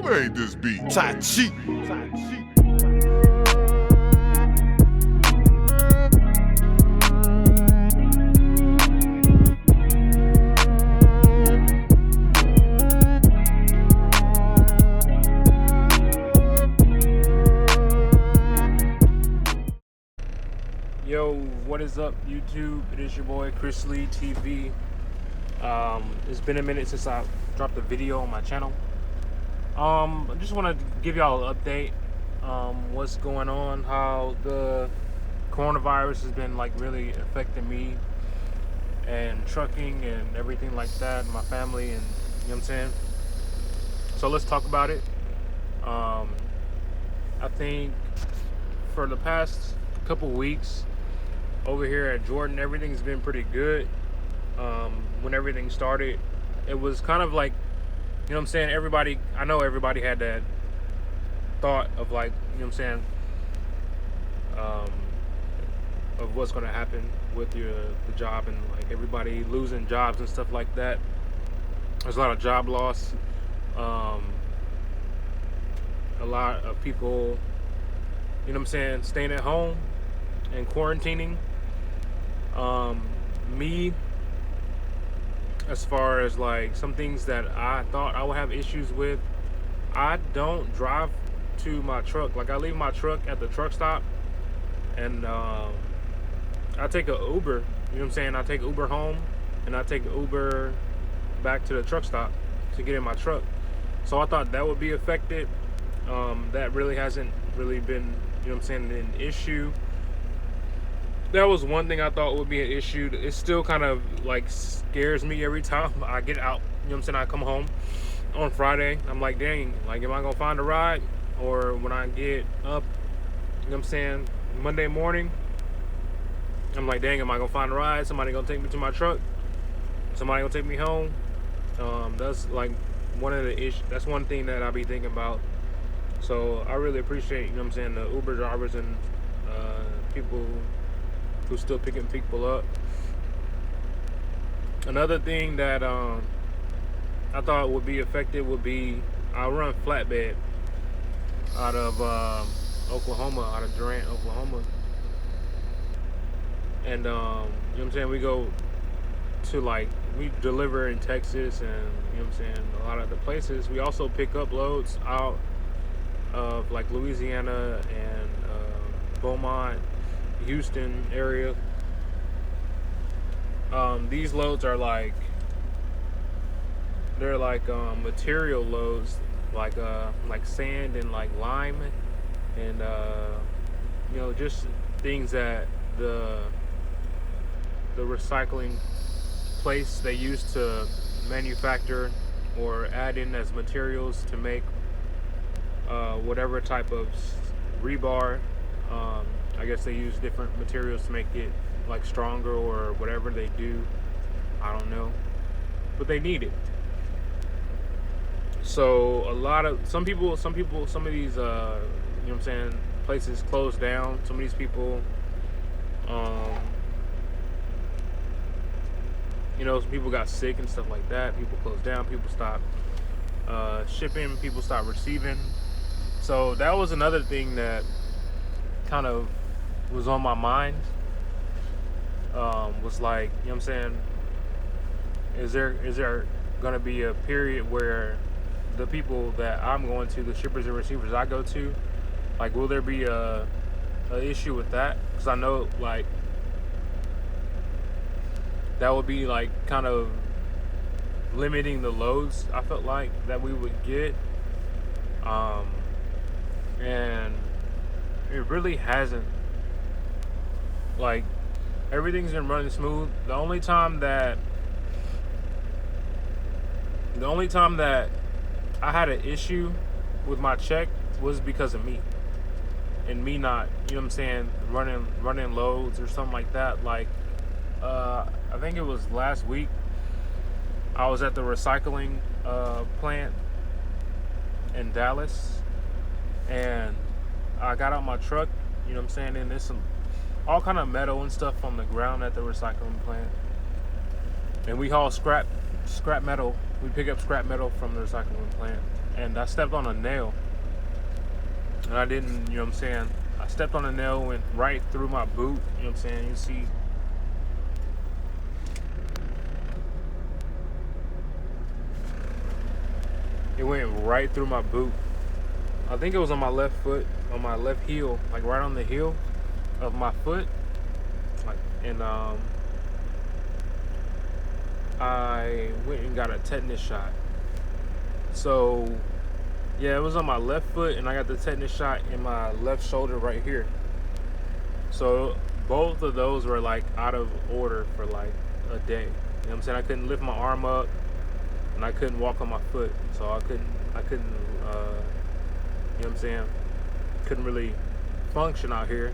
Who made this beat? Tai Chi. Yo, what is up, YouTube? It is your boy Chris Lee TV. It's been a minute since I dropped a video on my channel. I just want to give y'all an update. What's going on? How the coronavirus has been like really affecting me and trucking and everything like that, and my family, and you know what I'm saying. So let's talk about it. I think for the past couple weeks over here at Jordan, everything's been pretty good. When everything started, it was kind of like, you know what I'm saying, I know everybody had that thought of like, you know what I'm saying, of what's going to happen with the job, and like everybody losing jobs and stuff like that. There's a lot of job loss. A lot of people, you know what I'm saying, staying at home and quarantining. Me, as far as like some things that I thought I would have issues with, I don't drive to my truck. Like, I leave my truck at the truck stop, and I take an Uber, you know what I'm saying? I take Uber home, and I take Uber back to the truck stop to get in my truck. So I thought that would be affected. That really hasn't really been, you know what I'm saying, an issue. That was one thing I thought would be an issue. It still kind of like scares me every time I get out, you know what I'm saying, I come home on Friday. I'm like, dang, like, am I gonna find a ride? Or when I get up, you know what I'm saying, Monday morning, I'm like, dang, am I gonna find a ride? Somebody gonna take me to my truck? Somebody gonna take me home? That's like one of the issues. That's one thing that I be thinking about. So I really appreciate, you know what I'm saying, the Uber drivers and people who's still picking people up. Another thing that I thought would be affected would be, I run flatbed out of Oklahoma, out of Durant, Oklahoma. And you know what I'm saying, we go to, like, we deliver in Texas and, you know what I'm saying, a lot of the places. We also pick up loads out of like Louisiana and Beaumont, Houston area. These loads are like, they're like material loads, like sand and like lime, and you know, just things that the recycling place they use to manufacture or add in as materials to make whatever type of rebar. I guess they use different materials to make it like stronger or whatever they do. I don't know, but they need it. So some of these, you know what I'm saying, places closed down. Some of these people, you know, some people got sick and stuff like that. People closed down. People stopped shipping. People stopped receiving. So that was another thing that kind of was on my mind. Was like, you know what I'm saying, is there gonna be a period where the people that I'm going to, the shippers and receivers I go to, like, will there be a issue with that? Because I know, like, that would be like kind of limiting the loads I felt like that we would get. And it really hasn't. Like, everything's been running smooth. The only time that I had an issue with my check was because of me, and me not, you know what I'm saying, running loads or something like that. Like, I think it was last week, I was at the recycling plant in Dallas, and I got out my truck, you know what I'm saying, and there's some all kind of metal and stuff on the ground at the recycling plant. And we haul scrap metal. We pick up scrap metal from the recycling plant. and I stepped on a nail, and I didn't, you know what I'm saying? I stepped on a nail, went right through my boot, you know what I'm saying? You see, it went right through my boot. I think it was on my left foot, on my left heel, like right on the heel of my foot. Like, and I went and got a tetanus shot. So yeah, it was on my left foot, and I got the tetanus shot in my left shoulder right here. So both of those were like out of order for like a day. You know what I'm saying? I couldn't lift my arm up, and I couldn't walk on my foot. So I couldn't, you know what I'm saying? Couldn't really function out here.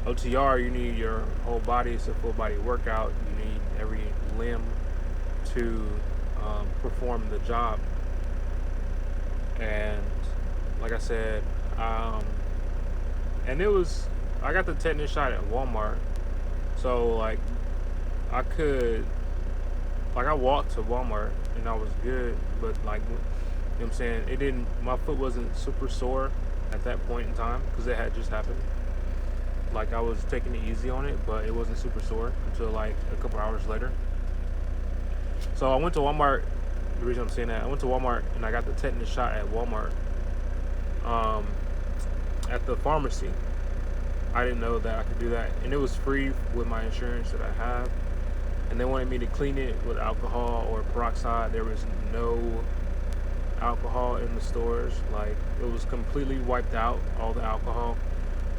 OTR, you need your whole body. It's a full body workout. You need every limb to perform the job. And like I said, and I got the tetanus shot at Walmart. So like I walked to Walmart and I was good, but like, you know what I'm saying, my foot wasn't super sore at that point in time because it had just happened. Like I was taking it easy on it, but it wasn't super sore until like a couple hours later. So I went to Walmart. The reason I'm saying that, I went to Walmart and I got the tetanus shot at Walmart, at the pharmacy. I didn't know that I could do that, and it was free with my insurance that I have. And they wanted me to clean it with alcohol or peroxide. There was no alcohol in the stores. Like it was completely wiped out, all the alcohol.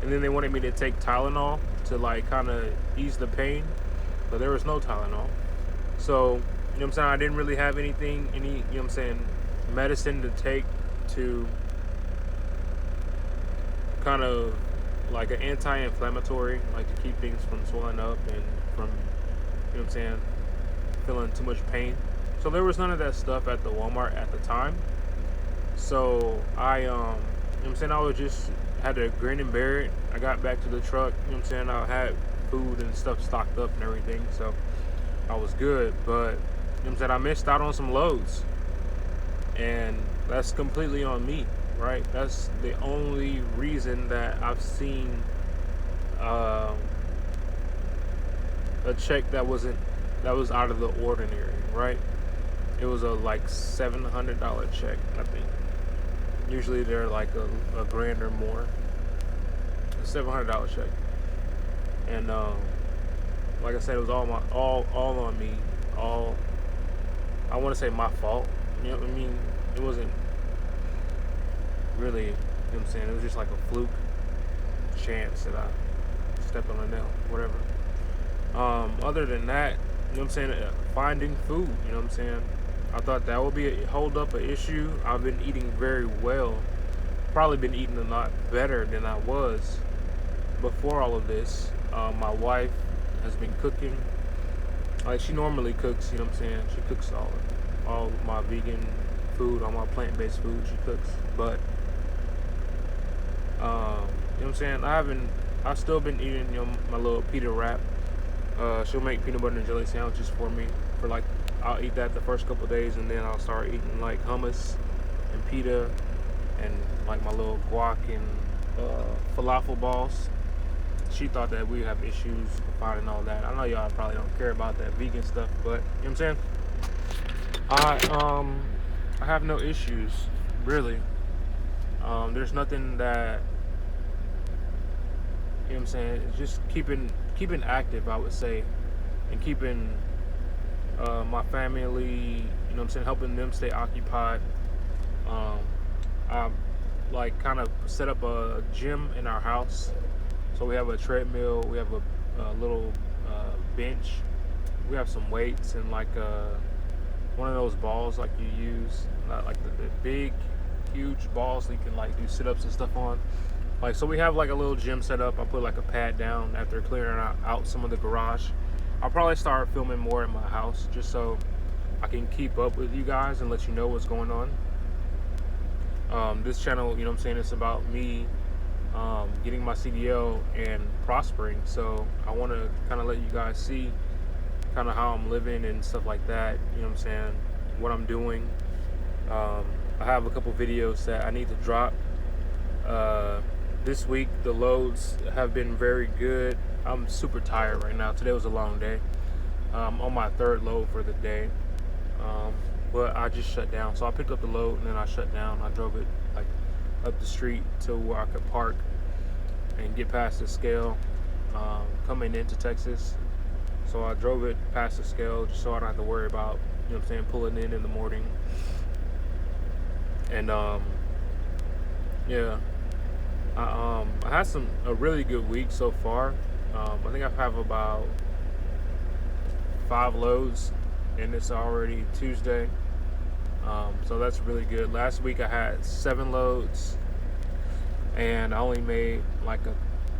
And then they wanted me to take Tylenol to like kind of ease the pain, but there was no Tylenol. So, you know what I'm saying, I didn't really have any, you know what I'm saying, medicine to take to kind of like an anti-inflammatory, like to keep things from swelling up and from, you know what I'm saying, feeling too much pain. So there was none of that stuff at the Walmart at the time. So I, you know what I'm saying, I was just had to grin and bear it. I got back to the truck, you know what I'm saying, I had food and stuff stocked up and everything, so I was good. But, you know what I'm saying, I missed out on some loads, and that's completely on me, right? That's the only reason that I've seen a check that was out of the ordinary, right? It was a like $700 check, I think. Usually they're like a grand or more. A $700 check, and like I said, it was all on me. All, I want to say, my fault. You know what I mean? It wasn't really, you know what I'm saying, it was just like a fluke chance that I stepped on a nail, whatever. Other than that, you know what I'm saying, finding food, you know what I'm saying, I thought that would be hold up an issue. I've been eating very well. Probably been eating a lot better than I was before all of this. My wife has been cooking. Like she normally cooks, you know what I'm saying? She cooks all my vegan food, all my plant-based food she cooks. But you know what I'm saying? I've still been eating, you know, my little pita wrap. She'll make peanut butter and jelly sandwiches for me. For like, I'll eat that the first couple of days, and then I'll start eating like hummus and pita and like my little guac and falafel balls. She thought that we have issues finding all that. I know y'all probably don't care about that vegan stuff, but you know what I'm saying? I have no issues, really. There's nothing that, you know what I'm saying, it's just keeping active, I would say, and keeping my family, you know what I'm saying, helping them stay occupied. I like kind of set up a gym in our house. So we have a treadmill, we have a little bench, we have some weights, and like one of those balls like you use, not like the big, huge balls that you can like do sit-ups and stuff on. Like, so we have like a little gym set up. I put like a pad down after clearing out some of the garage. I'll probably start filming more in my house just so I can keep up with you guys and let you know what's going on. This channel, you know what I'm saying, it's about me getting my CDL and prospering. So I want to kind of let you guys see kind of how I'm living and stuff like that. You know what I'm saying? What I'm doing. I have a couple videos that I need to drop. This week the loads have been very good. I'm super tired right now. Today was a long day. On my third load for the day, but I just shut down. So I picked up the load and then I shut down. I drove it like up the street to where I could park and get past the scale, coming into Texas. So I drove it past the scale just so I don't have to worry about, you know what I'm saying, pulling in the morning. And yeah, I had a really good week so far. I think I have about 5 loads, and it's already Tuesday. So that's really good. Last week I had 7 loads, and I only made like you know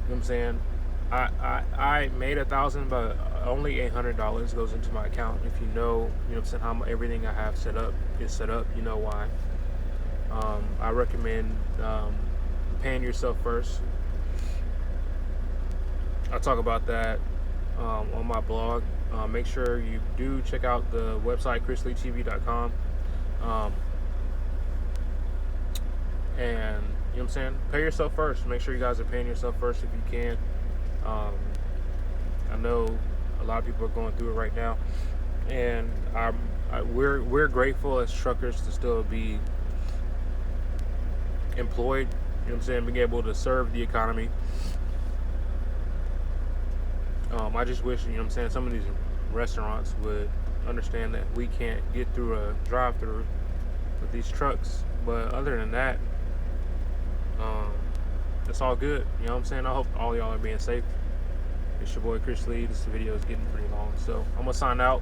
what I'm saying? I made $1,000, but only $800 goes into my account. If you know what I'm saying, how everything I have set up is set up, you know why. I recommend paying yourself first. I talk about that on my blog. Make sure you do check out the website chrisleetv.com. And you know what I'm saying, pay yourself first. Make sure you guys are paying yourself first if you can. I know a lot of people are going through it right now, and we're grateful as truckers to still be employed. You know what I'm saying, being able to serve the economy. I just wish, you know what I'm saying, some of these restaurants would understand that we can't get through a drive-through with these trucks. But other than that, it's all good. You know what I'm saying? I hope all y'all are being safe. It's your boy Chris Lee. This video is getting pretty long, so I'm gonna sign out.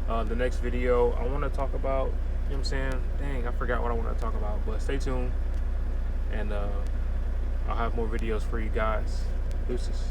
The next video I want to talk about, you know what I'm saying? Dang, I forgot what I want to talk about, but stay tuned, and I'll have more videos for you guys. Deuces.